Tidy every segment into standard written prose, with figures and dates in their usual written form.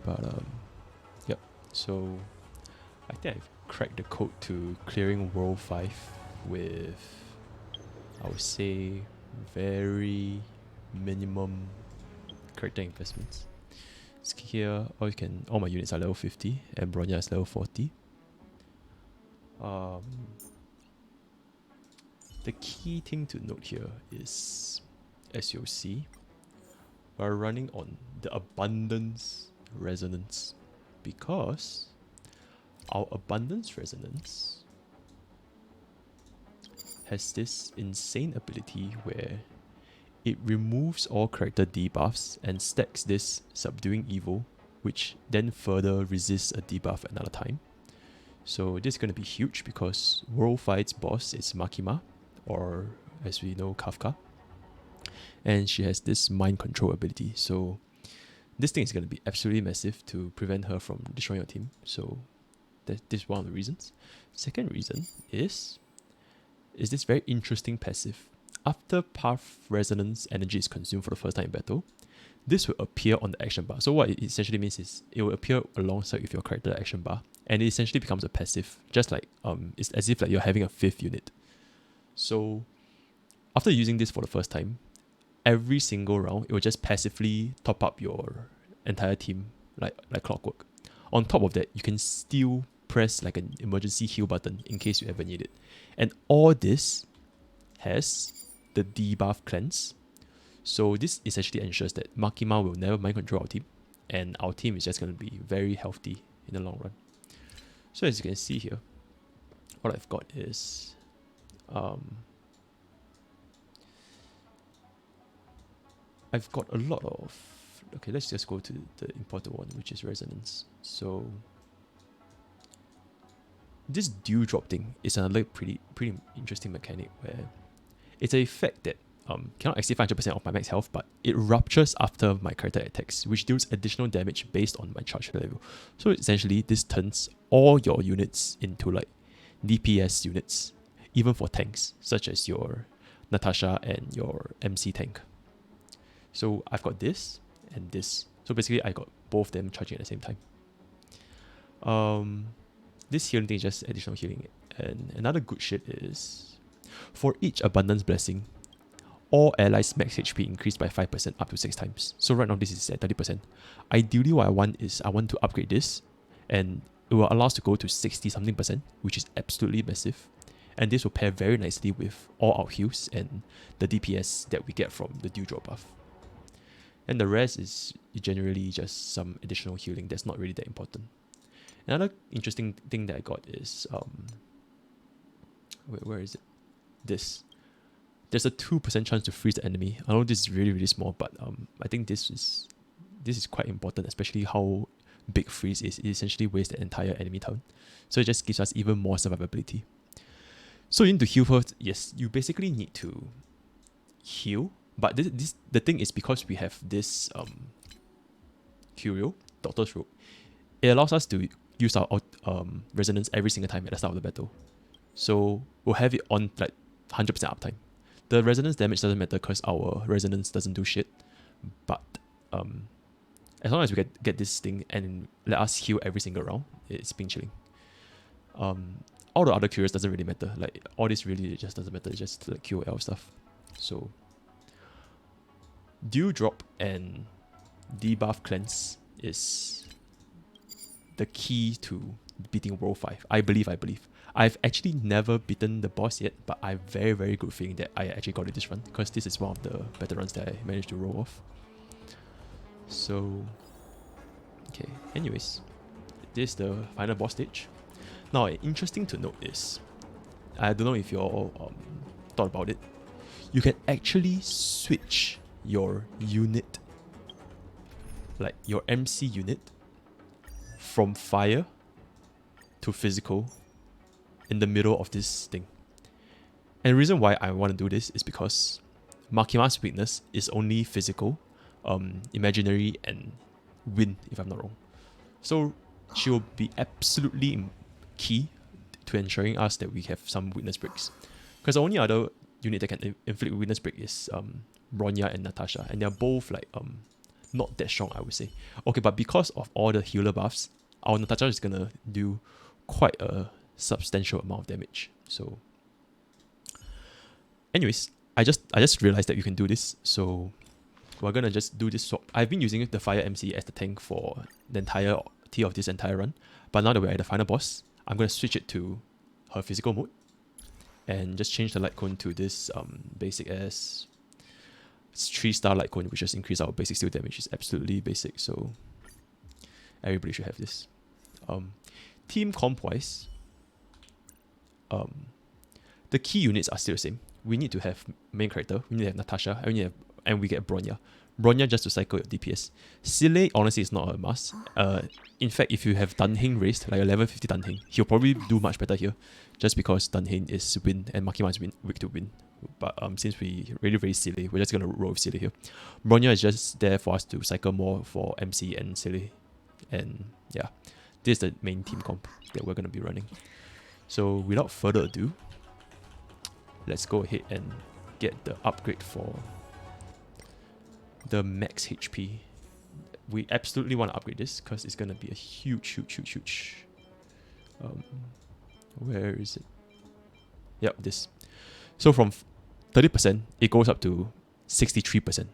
But yep. So I think I've cracked the code to clearing World 5 with, I would say, very minimum character investments. So here, all my units are level 50 and Bronya is level 40. The key thing to note here is, as you'll see, we're running on the abundance resonance because our abundance resonance has this insane ability where it removes all character debuffs and stacks this subduing evil, which then further resists a debuff another time. So this is going to be huge because World 5's boss is Makima, or as we know, Kafka. And she has this mind control ability. So this thing is going to be absolutely massive to prevent her from destroying your team. So this is one of the reasons. Second reason is this very interesting passive. After Path Resonance energy is consumed for the first time in battle, this will appear on the action bar. So what it essentially means is it will appear alongside with your character action bar, and it essentially becomes a passive, just like it's as if like you're having a 5th unit. So after using this for the first time, every single round it will just passively top up your entire team like clockwork. On top of that, you can still press like an emergency heal button in case you ever need it. And all this has the debuff cleanse. So this essentially ensures that Makima will never mind control our team, and our team is just going to be very healthy in the long run. So as you can see here, what I've got is I've got a lot of, okay, let's just go to the important one, which is resonance. So this dew drop thing is another pretty interesting mechanic where it's an effect that cannot exceed 500% of my max health, but it ruptures after my character attacks, which deals additional damage based on my charge level. So essentially, this turns all your units into like DPS units, even for tanks, such as your Natasha and your MC tank. So I've got this and this. So basically, I got both of them charging at the same time. This healing thing is just additional healing. And another good shit is, for each abundance blessing, all allies max HP increased by 5% up to 6 times. So right now this is at 30%. Ideally what I want is I want to upgrade this, and it will allow us to go to 60 something percent, which is absolutely massive. And this will pair very nicely with all our heals and the DPS that we get from the dew drop buff. And the rest is generally just some additional healing that's not really that important. Another interesting thing that I got is where is it? This. There's a 2% chance to freeze the enemy. I know this is really small, but I think this is quite important, especially how big freeze is. It essentially wastes the entire enemy turn. So it just gives us even more survivability. So you need to heal first. Yes, you basically need to heal, but the thing is, because we have this Curio, Doctor's Robe, it allows us to use our resonance every single time at the start of the battle. So we'll have it on like 100% uptime. The resonance damage doesn't matter because our resonance doesn't do shit. But as long as we get this thing and let us heal every single round, it's been chilling. All the other curios doesn't really matter. Like all this really just doesn't matter. It's just like QOL stuff. So dew drop and debuff cleanse is the key to beating World 5. I believe. I've actually never beaten the boss yet, but I have very good feeling that I actually got it this run, because this is one of the better runs that I managed to roll off. So, okay, anyways, this is the final boss stage. Now, interesting to note is, I don't know if you all thought about it, you can actually switch your unit, like your MC unit, from fire to physical in the middle of this thing. And the reason why I want to do this is because Makima's weakness is only physical, imaginary, and wind, if I'm not wrong. So she will be absolutely key to ensuring us that we have some weakness breaks. Because the only other unit that can inflict weakness break is Bronya and Natasha, and they're both like not that strong, I would say. Okay, but because of all the healer buffs, our Natasha is gonna do quite a substantial amount of damage. So anyways, I just realized that you can do this, so we're gonna just do this swap. I've been using the Fire MC as the tank for the entire T of this entire run, but now that we're at the final boss, I'm gonna switch it to her physical mode and just change the light cone to this basic as 3-star light cone, which just increase our basic steel damage. Is absolutely basic, so everybody should have this. Team comp wise, the key units are still the same. We need to have main character, we need to have Natasha, and we get Bronya. Bronya just to cycle your DPS. Seele honestly is not a must. In fact, if you have Danheng raised, like a level 50 Danheng, he'll probably do much better here, just because Danheng is wind and Makima is weak to wind. But since we really raise Seele, we're just gonna roll with Seele here. Bronya is just there for us to cycle more for MC and Seele. And yeah, this is the main team comp that we're gonna be running. So without further ado, let's go ahead and get the upgrade for the max HP. We absolutely want to upgrade this because it's gonna be a huge. Where is it? Yep, this. So from 30%, it goes up to 63%,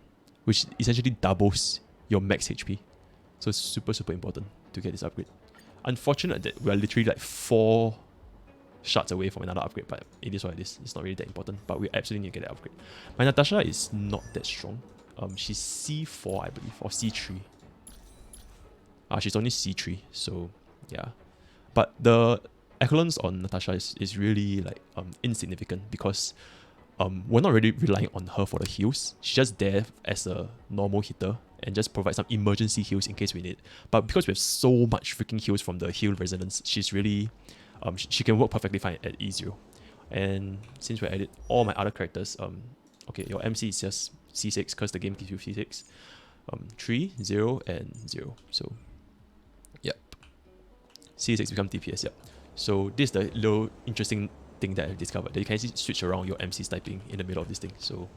which essentially doubles your max HP. So it's super important to get this upgrade. Unfortunate that we're literally like 4 shards away from another upgrade, but it is what it is. It's not really that important, but we absolutely need to get that upgrade. My Natasha is not that strong. She's C4, I believe, or C3. She's only C3, so yeah. But the echelons on Natasha is really like insignificant because we're not really relying on her for the heals. She's just there as a normal hitter and just provide some emergency heals in case we need. But because we have so much freaking heals from the heal resonance, she's really she can work perfectly fine at E0. And since we added all my other characters, okay, your MC is just C6 because the game gives you C6. 3, 0, and 0. So yep. C6 become DPS, yep. So this is the little interesting thing that I've discovered, that you can actually switch around your MC's typing in the middle of this thing. So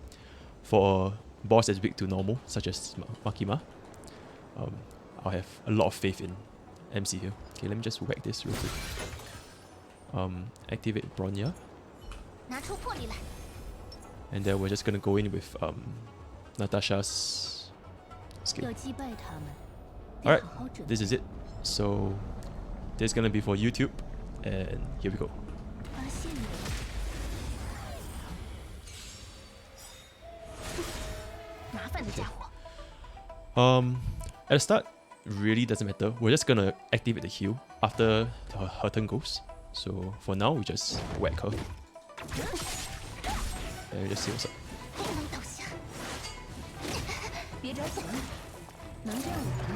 for a boss that's weak to normal, such as Makima, I'll have a lot of faith in MC here. Okay, let me just whack this real quick. Activate Bronya. And then we're just gonna go in with Natasha's skill. Alright, this is it. So this is gonna be for YouTube, and here we go. Okay. At the start, really doesn't matter. We're just gonna activate the heal after her turn goes. So for now, we just whack her. And we just see what's up.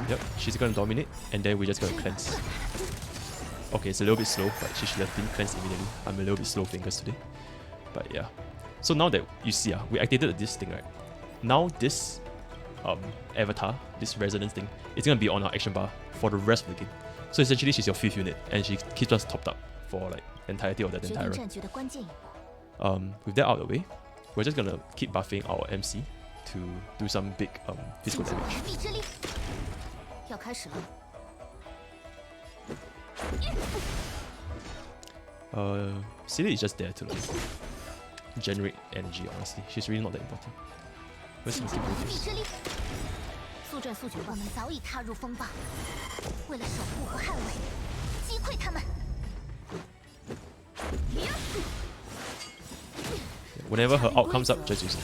Yep, she's gonna dominate, and then we just gonna cleanse. Okay, it's a little bit slow, but she should have been cleansed immediately. I'm a little bit slow fingers today. But yeah. So now that you see, we activated this thing, right? Now this avatar, this resonance thing, is gonna be on our action bar for the rest of the game. So essentially she's your 5th unit, and she keeps us topped up for like the entirety of that entire run. With that out of the way, we're just gonna keep buffing our MC to do some big physical damage. Seele is just there to like generate energy, honestly. She's really not that important. Let's keep doing this. Whenever her ult comes up, just use it.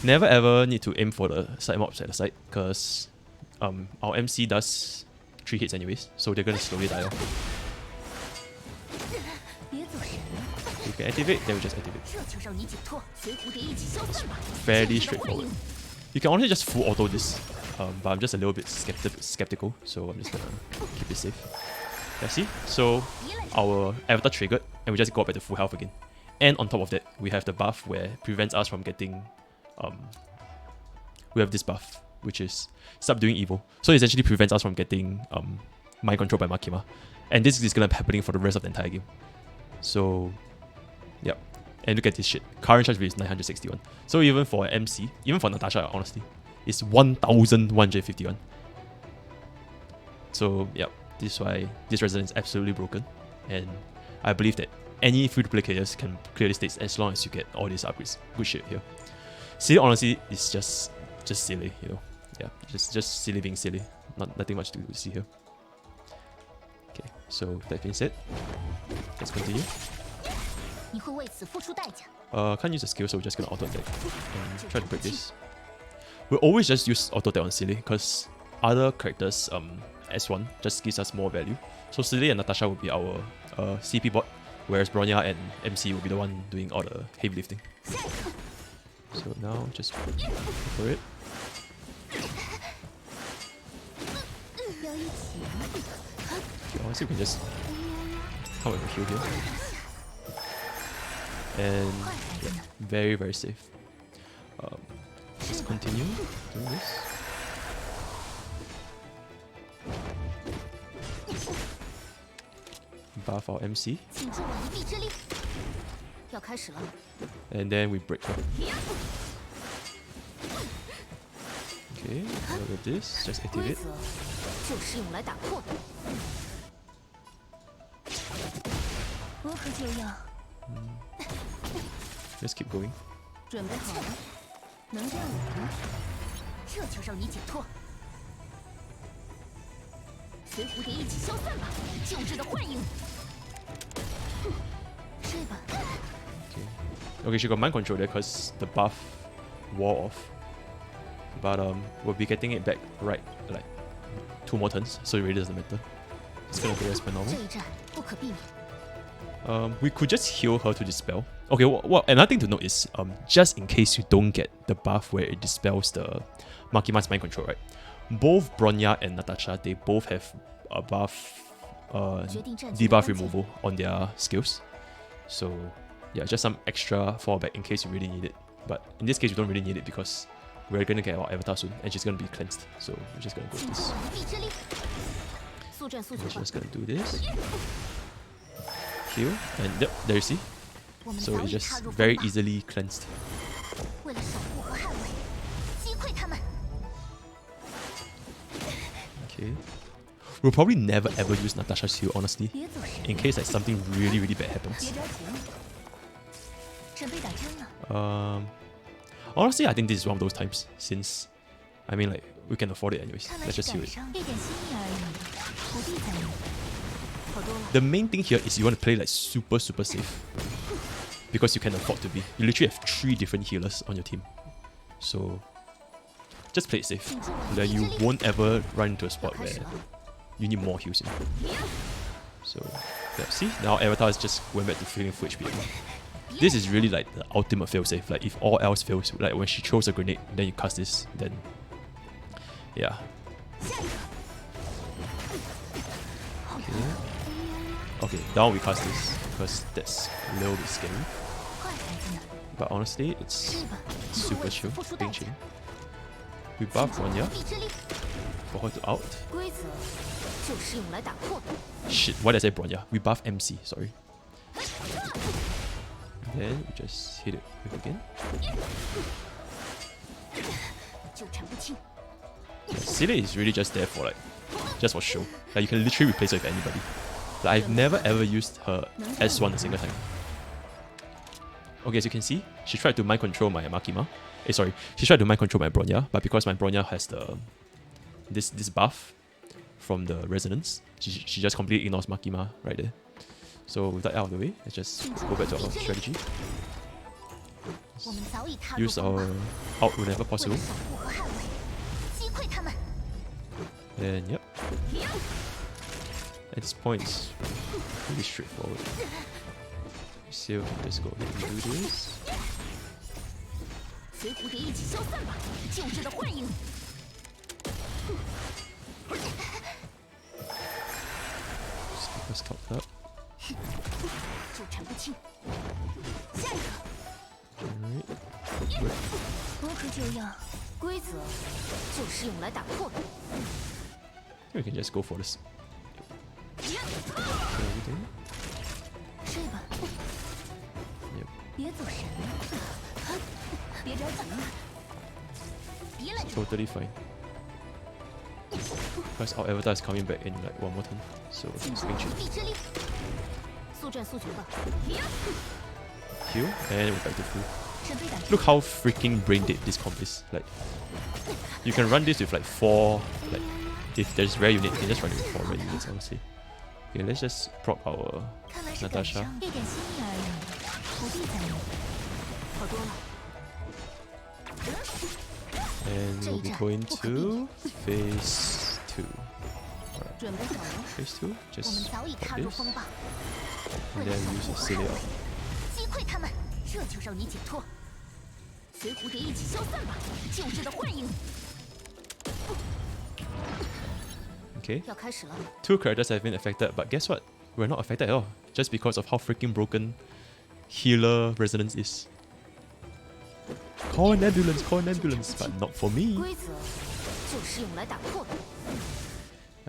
Never ever need to aim for the side mobs at the side, because our MC does 3 hits anyways, so they're gonna slowly die off. You can activate, then we just activate. It's fairly straightforward. You can honestly just full auto this, but I'm just a little bit skeptical, so I'm just gonna keep it safe. Yeah, see? So our avatar triggered, and we just got back to full health again. And on top of that, we have the buff where it prevents us from getting... we have this buff, which is subduing evil. So it essentially prevents us from getting mind control by Makima. And this is gonna be happening for the rest of the entire game. So, yep. And look at this shit. Current charge rate is 961. So even for MC, even for Natasha, honestly, is 1151. So yeah, this is why this resonance is absolutely broken, and I believe that any free-to-play players can clear the stakes as long as you get all these upgrades. Good shit here. Seele honestly is just silly, you know. Yeah, just silly being silly. Nothing much to see here. Okay, so that being said, let's continue. Can't use a skill, so we're just gonna auto attack and try to break this. We'll always just use auto attack on Seele because other characters S1 just gives us more value. So Seele and Natasha will be our CP bot, whereas Bronya and MC will be the one doing all the heavy lifting. So now just go for it. Okay, honestly, we can just come with a heal here. And yeah, very, very safe. Let's continue doing this. Buff our MC. And then we break her. Okay, look at this. Just activate. Let's keep going. Okay, she got mind control there because the buff wore off. But we'll be getting it back right like 2 more turns, so it really doesn't matter. It's gonna go as per normal. We could just heal her to dispel. Okay, well, another thing to note is just in case you don't get the buff where it dispels the Makima's mind control, right? Both Bronya and Natasha, they both have a buff debuff removal on their skills. So yeah, just some extra fallback in case you really need it. But in this case, we don't really need it because we're gonna get our avatar soon and she's gonna be cleansed. So we're just gonna go with this. We're just gonna do this. Heal, and yep, there you see. So it's just very easily cleansed. Okay. We'll probably never ever use Natasha's heal, honestly, in case like something really, really bad happens. Honestly, I think this is one of those times, since, I mean, like, we can afford it anyways. Let's just heal it. The main thing here is you want to play like super safe, because you can afford to be. You literally have 3 different healers on your team. So just play it safe. That you won't ever run into a spot where you need more heals in. So yeah, see, now Avatar is just going back to feeling full HP again. This is really like the ultimate failsafe. Like if all else fails, like when she throws a grenade, then you cast this, then yeah. Okay, now we cast this because that's a little bit scary. But honestly, it's super chill, being chill. We buff Bronya for her to out. Shit, why did I say Bronya? We buff MC, sorry. Then we just hit it with again. Yeah, Seele is really just there for like, just for show. Like you can literally replace her with anybody. Like, I've never ever used her S1 a single time. Okay, as you can see, she tried to mind control my Makima. Sorry, she tried to mind control my Bronya, but because my Bronya has the this buff from the resonance, she just completely ignores Makima right there. So with that out of the way, let's just go back to our strategy. Use our out whenever possible. Then yep. At this point, it's pretty straightforward. So let's go ahead and do this. Just keep us cocked up. Generate. We can just go for this. Everything. Yep. It's totally fine. Because our avatar is coming back in like one more turn. So swing chill. Heal and we're back to full. Look how freaking brain dead this comp is. Like, you can run this with like 4, like, if there's rare unit, you can just run it with 4 rare units, honestly. Okay, let's just proc our Natasha. And we'll be going to phase 2. Alright. Phase 2, just like this. And then use the Seele out. Okay. 2 characters have been affected, but guess what? We're not affected at all. Just because of how freaking broken healer resonance is. Call an ambulance, but not for me.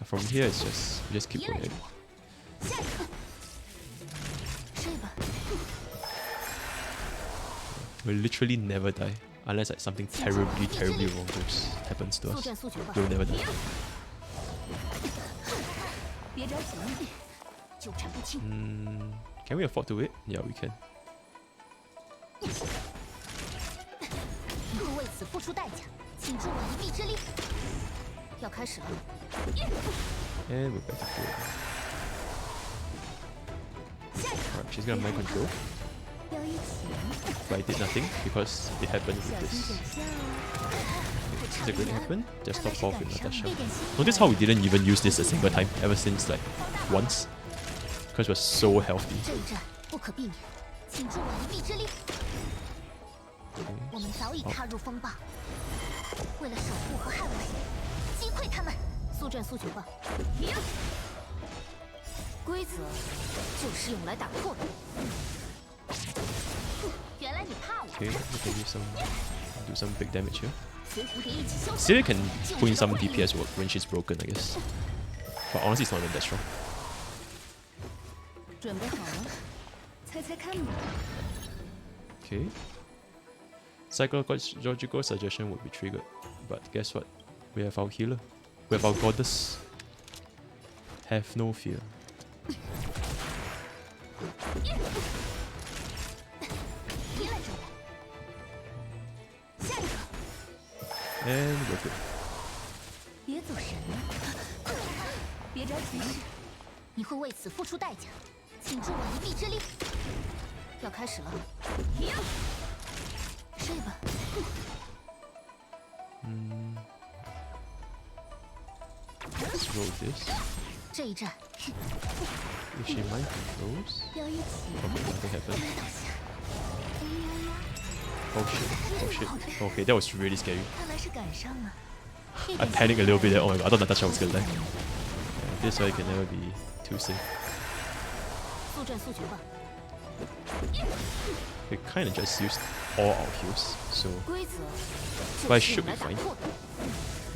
From here, it's just keep going. We'll literally never die unless like something terribly wrong happens to us. We'll never die. Can we afford to wait? Yeah, we can. And we're back to full. Alright, she's gonna mind control. But I did nothing because it happened with this. Is it going to happen? Just stop off with Natasha. Notice how we didn't even use this a single time ever since like once. Because we're so healthy. Okay. Okay, we can do some big damage here. Seele can put in some DPS work when she's broken, I guess. But honestly, it's not even that strong. Okay. Psychological suggestion would be triggered. But guess what? We have our healer. We have our goddess. Have no fear. And we're good. Let's roll this. If she mind controls. Okay, nothing happened. Oh shit. Okay, that was really scary. I panicked a little bit there. Oh my god, I thought Natasha was gonna die. Yeah, this way can never be too safe. We kinda just used all our heals, so... But I should be fine.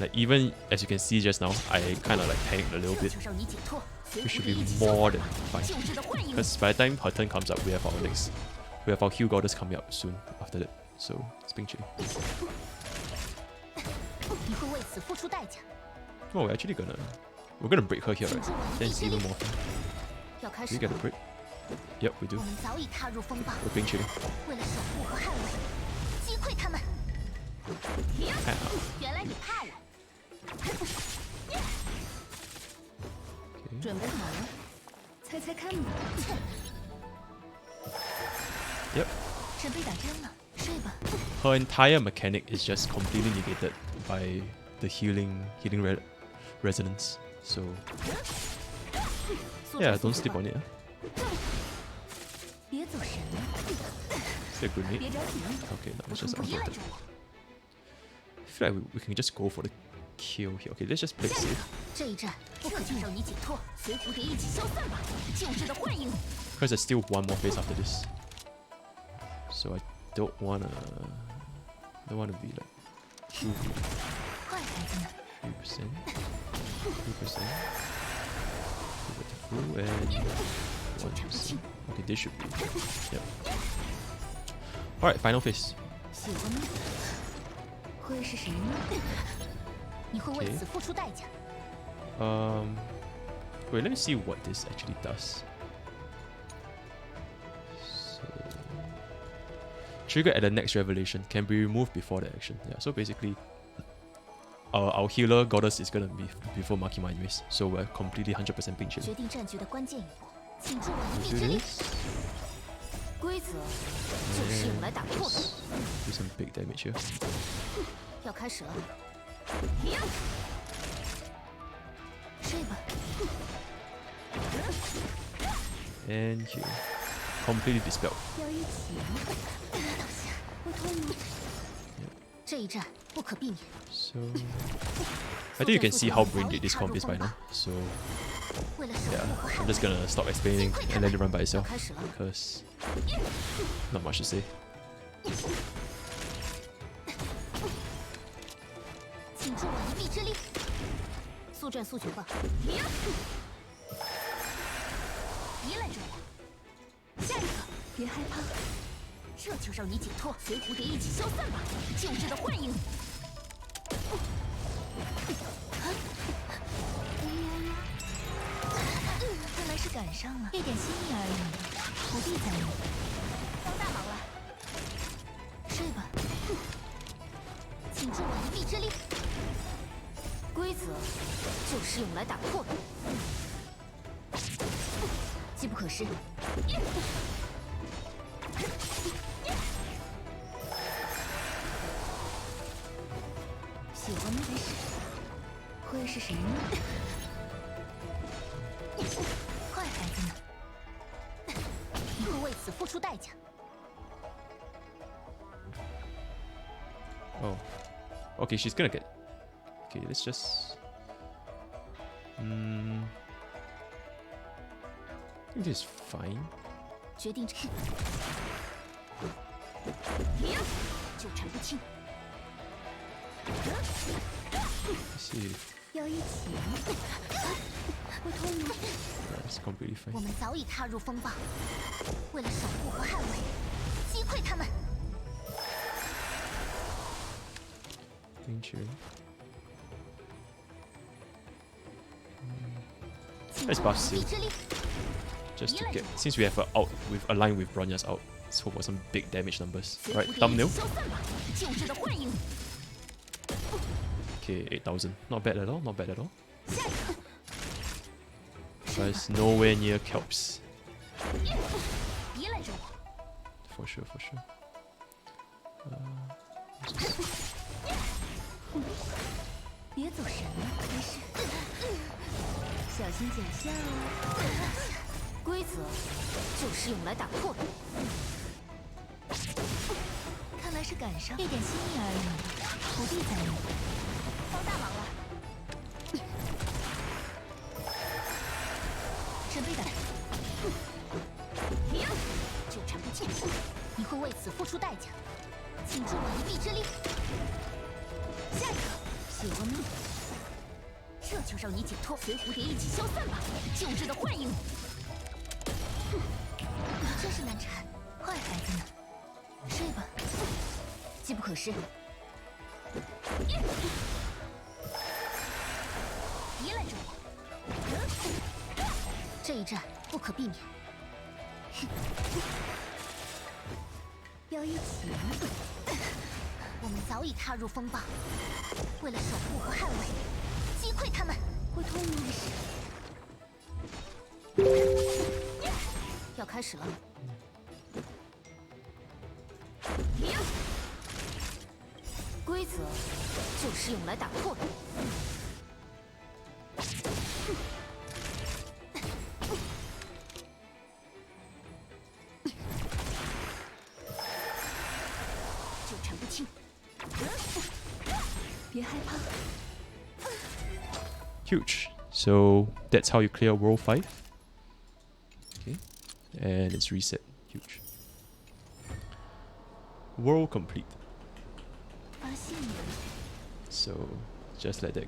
Like, even as you can see just now, I kinda like panicked a little bit. We should be more than fine. Because by the time her turn comes up, we have our next... We have our heal goddess coming up soon after that. So, it's being chill. Oh, we're actually gonna... We're gonna break her here, right? Then it's even more fun. Do we get a break? Yep, we do. We're being chill. Okay. Yep. Her entire mechanic is just completely negated by the healing resonance. So yeah, don't sleep on it. Is it a grenade? Okay, no, it's just unwanted. I feel like we can just go for the kill here. Okay, let's just play safe. Because there's still one more phase after this. So I don't wanna be like 2%. 3%. 3%. And 1%. Okay, this should be. Yep. Alright, final phase. 会是谁呢？你会为此付出代价。Wait, let me see what this actually does. So, trigger at the next revelation can be removed before the action. Yeah, so basically, our healer goddess is gonna be before Makima anyways, so we're completely 100% ping chill. 决定战局的关键一步，请助我一臂 Do 之力。 this. 规则就是用来打破的。 Do some big damage here. 要开始了，睡吧。 And heal. Completely dispelled. 要一起吗？倒下，会痛吗？这一战不可避免。 So I think you can see how brain dead this comp is by now. So 为了守 yeah, 护和 I'm 捍 just gonna stop explaining and let it run by 要 itself 开始了， because not much to say. 请助我一臂之力。速战速决吧。别拦着我！下一个，别害怕，这就让你解脱，随蝴蝶一起消散吧！救治的幻影。看来是赶上了，一点心意而已，不必在意。帮大忙了，睡吧。请助我一臂之力。规则就是用来打破的。 机不可失。喜欢吗？开始，会是谁呢？坏孩子们，你会为此付出代价。 Oh. Okay, she's gonna get. Okay, let's just. I think this is fine. 决定纠缠不清。 Let's see. 要一起吗？会痛吗？ That's completely 我 fine. 们早已踏入风暴，为了守护和捍卫，击溃他们。 Thank you. 请 Let's 助 buff 我一臂 Seele 之力。 just to get. Since we have a out with aligned with Bronya's out, let's hope for some big damage numbers. Alright, thumbnail. 消散吧，救治的幻影。 Okay, 8,000. Not bad at all. Not bad at all. 下一个， But it's nowhere near Kelps. 别拦着我！ For sure, for sure. 别走神了，没事。小心脚下哦。规则就是用来打破的。看来是赶上，一点心意而已，不必在意。帮大忙了。准备打。纠缠不清，你会为此付出代价。请助我一臂之力。下一个，喜欢吗？这就让你解脱，随蝴蝶一起消散吧！救治的幻影。真是难缠，坏孩子们，睡吧。机不可失。别拦着我！这一战不可避免。要一起吗？我们早已踏入风暴，为了守护和捍卫，击溃他们。会痛吗？要开始了。规则就是用来打破的。纠缠不清，别害怕。 Huge. So that's how you clear World 5. Okay. And it's reset. Huge. World complete. 发现了。 So just like that, guys.